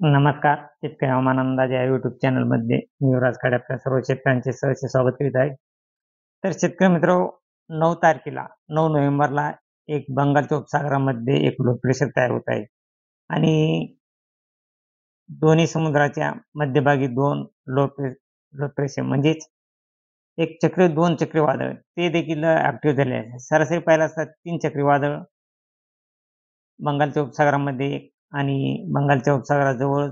नमस्कार. शेतकरी हवामान अंदाज या YouTube चॅनलमध्ये मी युवराज खाडे आपल्या सर्व शेतकऱ्यांचे सहर्ष स्वागत करीत आहे. तर शेतकरी मित्रांनो, 9 तारखेला 9 नोव्हेंबरला एक बंगालच्या उपसागरामध्ये एक लो प्रेशर तयार होत आहे आणि दोन्ही समुद्राच्या मध्यभागी 2 लो प्रेशर म्हणजेच एक चक्र 2 चक्रीवादळ ते देखील ॲक्टिव्ह झाले आहे. सरासरी पाहिलं असता 3 चक्रीवादळ बंगालच्या उपसागरामध्ये आणि बंगालच्या उपसागराजवळ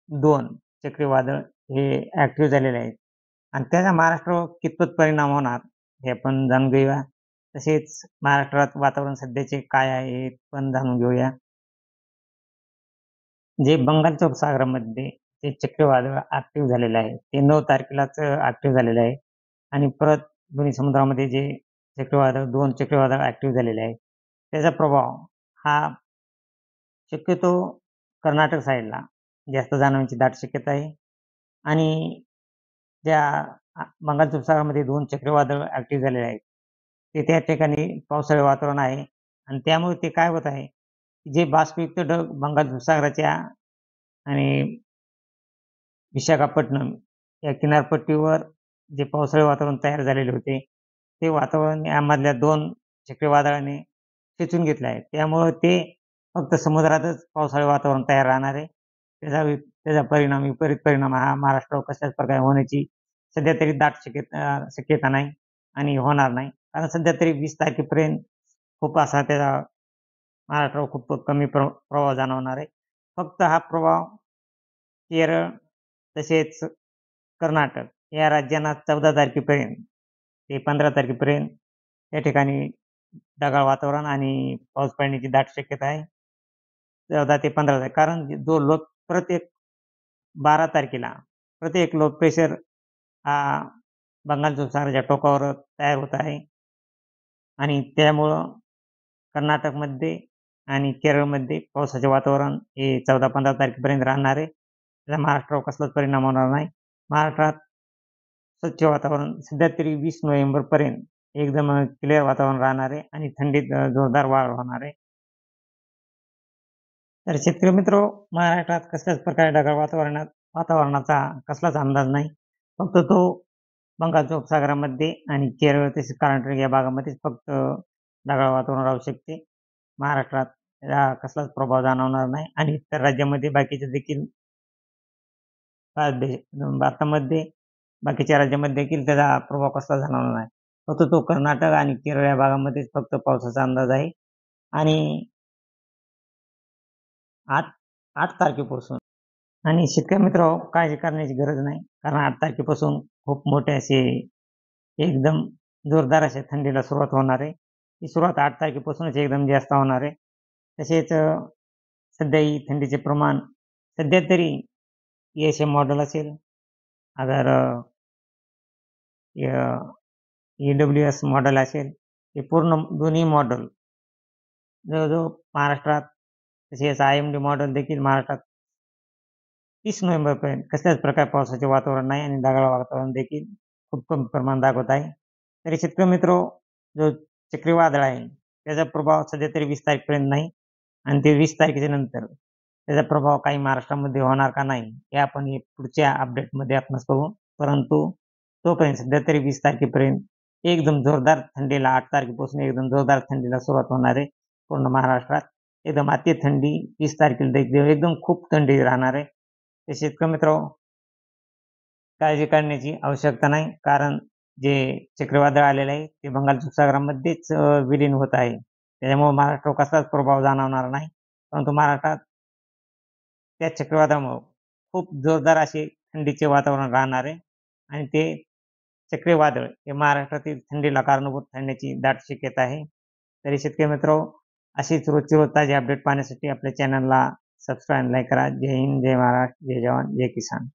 2 चक्रीवादळ हे ॲक्टिव्ह झालेले आहेत आणि त्याचा महाराष्ट्रावर कितपत परिणाम होणार हे आपण जाणून घेऊया. तसेच महाराष्ट्रात वातावरण सध्याचे काय आहे हे पण जाणून घेऊया. जे बंगालच्या उपसागरामध्ये जे चक्रीवादळ ॲक्टिव्ह झालेलं आहे, ते 9 तारखेलाच ॲक्टिव्ह झालेलं आहे आणि परत दोन्ही समुद्रामध्ये जे 2 चक्रीवादळ ॲक्टिव्ह झालेले आहे, त्याचा प्रभाव हा शक्यतो कर्नाटक साईडला जास्त जाणवण्याची दाट शक्यता आहे आणि ज्या बंगालच्या उपसागरामध्ये 2 चक्रीवादळ ॲक्टिव्ह झालेले आहेत, ते त्या ठिकाणी पावसाळी वातावरण आहे आणि त्यामुळे ते काय होत आहे, जे बाष्पयुक्त ढग बंगाल उपसागराच्या आणि विशाखापट्टणम या किनारपट्टीवर जे पावसाळी वातावरण तयार झालेले होते, ते वातावरण यामधल्या 2 चक्रीवादळाने खेचून घेतलं आहे. त्यामुळं ते फक्त समुद्रातच पावसाळी वातावरण तयार राहणार आहे. त्याचा परिणाम, विपरीत परिणाम हा महाराष्ट्रावर कशाच प्रकारे होण्याची सध्या तरी दाट शक्यता नाही आणि होणार नाही. कारण सध्या तरी 20 तारखेपर्यंत खूप असा त्याचा महाराष्ट्रावर खूप कमी प्रभाव जाणवणार आहे. फक्त हा प्रभाव केरळ तसेच कर्नाटक या राज्यांना 14 तारखेपर्यंत ते 15 तारखेपर्यंत या ठिकाणी ढगाळ वातावरण आणि पाऊस पडण्याची दाट शक्यता आहे. 14 ते 15 कारण जो प्रत्येक 12 तारखेला प्रत्येक लो प्रेशर हा बंगालच्या उपसागराच्या टोकावर तयार होत आहे आणि त्यामुळं कर्नाटकमध्ये आणि केरळमध्ये पावसाचे वातावरण हे 14-15 तारखेपर्यंत राहणार आहे. त्याचा महाराष्ट्रावर कसलाच परिणाम होणार नाही. महाराष्ट्रात स्वच्छ वातावरण सध्या तरी 20 नोव्हेंबरपर्यंत एकदम क्लिअर वातावरण राहणार आहे आणि थंडीत जोरदार वाढ होणार आहे. तर शेतकरी मित्रो, महाराष्ट्रात कसल्याच प्रकारे ढगाळ वातावरणाचा कसलाच अंदाज नाही. फक्त तो बंगालच्या उपसागरामध्ये आणि केरळ तसेच कर्नाटक या भागामध्येच फक्त ढगाळ वातावरण राहू शकते. महाराष्ट्रात त्याचा कसलाच प्रभाव जाणवणार नाही आणि इतर राज्यामध्ये बाकीचे देखील भारतामध्ये बाकीच्या राज्यामध्ये देखील त्याचा प्रभाव कसला जाणवणार नाही. फक्त तो कर्नाटक आणि केरळ या भागामध्येच फक्त पावसाचा अंदाज आहे आणि 8 तारखेपासून आणि शेतकरी मित्रांनो, काळजी करण्याची गरज नाही. कारण 8 तारखेपासून खूप मोठे असे एकदम जोरदार अशा थंडीला सुरुवात होणार आहे. ही सुरुवात 8 तारखेपासूनच एकदम जास्त होणार आहे. तसेच सध्या ही थंडीचे प्रमाण सध्या तरी ESM मॉडेल असेल, अगर EWS मॉडेल असेल, हे पूर्ण दोन्ही मॉडेल जवळ-जवळ महाराष्ट्रात तसेच IMD मॉडेल देखील महाराष्ट्रात 30 नोव्हेंबरपर्यंत कसल्याच प्रकारे पावसाचे वातावरण नाही आणि ढगाळ वातावरण देखील खूप कमी प्रमाणात दाखवत आहे. तरी शेतकरी मित्रो, जो चक्रीवादळ आहे त्याचा प्रभाव सध्या तरी 20 तारखेपर्यंत नाही आणि ते 20 तारखेच्या नंतर त्याचा प्रभाव काही महाराष्ट्रामध्ये होणार का नाही हे आपण पुढच्या अपडेटमध्ये आपण करू. परंतु तोपर्यंत सध्या तरी 20 तारखेपर्यंत एकदम जोरदार थंडीला 8 तारखेपासून एकदम जोरदार थंडीला सुरुवात होणार आहे पूर्ण महाराष्ट्रात. एकदम अति थंडी 30 तारखेला देखील एकदम खूप थंडी राहणार आहे. तर शेतकरी मित्रांनो, काळजी करण्याची आवश्यकता नाही. कारण जे चक्रीवादळ आलेलं आहे ते बंगालच्या उपसागरामध्येच विलीन होत आहे. त्याच्यामुळे महाराष्ट्रावर कसलाच प्रभाव जाणवणार नाही. परंतु महाराष्ट्रात त्या चक्रीवादळामुळं खूप जोरदार असे थंडीचे वातावरण राहणार आहे आणि ते चक्रीवादळ हे महाराष्ट्रातील थंडीला कारणीभूत ठरण्याची दाट शक्यता आहे. तरी शेतकरी मित्रांनो, अशीच रोजची रोज ताजे अपडेट पाहण्यासाठी आपल्या चॅनलला सबस्क्राईब आणि लाईक करा. जय हिंद, जय महाराष्ट्र, जय जवान, जय किसान.